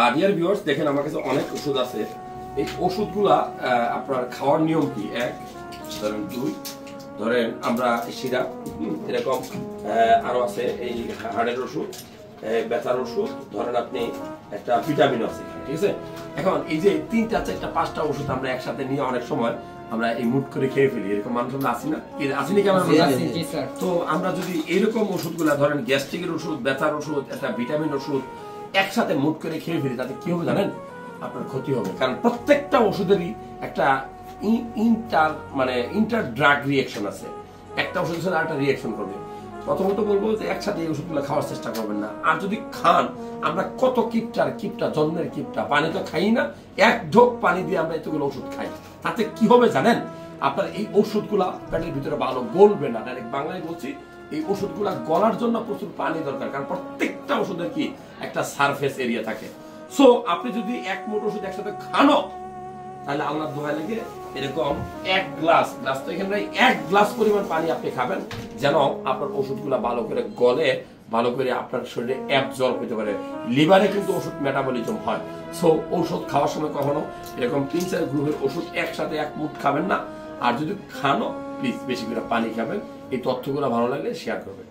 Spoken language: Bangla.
আর ডিয়ার ভিউয়ার্স, দেখেন আমার কাছে অনেক ওষুধ আছে। এই ওষুধগুলা আপনার খাওয়ার নিয়ম কি? 1 ধরেন, 2 ধরেন আমরা সিরাপ, এরকম আরো আছে এই হাড়ের ওষুধ, ব্যথার ওষুধ, ধরেন আপনি একটা ভিটামিন আছে, ঠিক আছে। এখন এই যে 3টা 4টা 5টা ওষুধ আমরা একসাথে নিয়ে অনেক সময় আমরা এই মুট করে খেয়ে ফেলি, এরকম মানুষ আমরা আসি না? আসিনি কেন? তো আমরা যদি এরকম ওষুধগুলা ধরেন গ্যাস্ট্রিকের ওষুধ, ব্যথার ওষুধ, একটা ভিটামিন ওষুধ একসাথে মুট করে খেয়ে ফেলি, তাতে কি হবে জানেন? আপনার ক্ষতি হবে। কারণ প্রত্যেকটা ওষুধেরই একটা ইন্টার ড্রাগ রিঅ্যাকশন আছে। একটা ওষুধের সাথে আরেকটা রিঅ্যাকশন করবে। প্রথমত বলবো যে একসাথে এই ওষুধগুলো খাওয়ার চেষ্টা করবেন না। আর যদি খান, আমরা কত কিপটা জন্মের কিপটা পানি তো খাই না, 1 ঢোক পানি দিয়ে আমরা এতগুলো ওষুধ খাই। তাতে কি হবে জানেন? আপনার এই ওষুধগুলা পেটের ভিতরে ভালো গলবে না। ডাইরেক্ট বাংলায় বলছি, এই ওষুধগুলা গলার জন্য প্রচুর পানি দরকার। কারণ প্রত্যেকটা ওষুধের কি একটা সারফেস এরিয়া থাকে। সো আপনি যদি 1 মুঠ ওষুধ একসাথে খানো, তাহলে আল্লাহর দোহাই লাগে এরকম 1 গ্লাস তো এখানে 1 গ্লাস পরিমাণ পানি আপনি খাবেন, যেন আপনার ওষুধগুলা ভালো করে গলে, ভালো করে আপনার শরীরে অ্যাবজর্ব হতে পারে। লিভারে কিন্তু ওষুধ মেটাবলিজম হয়। সো ওষুধ খাওয়ার সময় কখনো এরকম 3-4 গ্রুপের ওষুধ একসাথে 1 মুঠ খাবেন না। আর যদি খানো, প্লিজ বেশি করে পানি খাবেন। এই তথ্যগুলো ভালো লাগলে শেয়ার করবেন।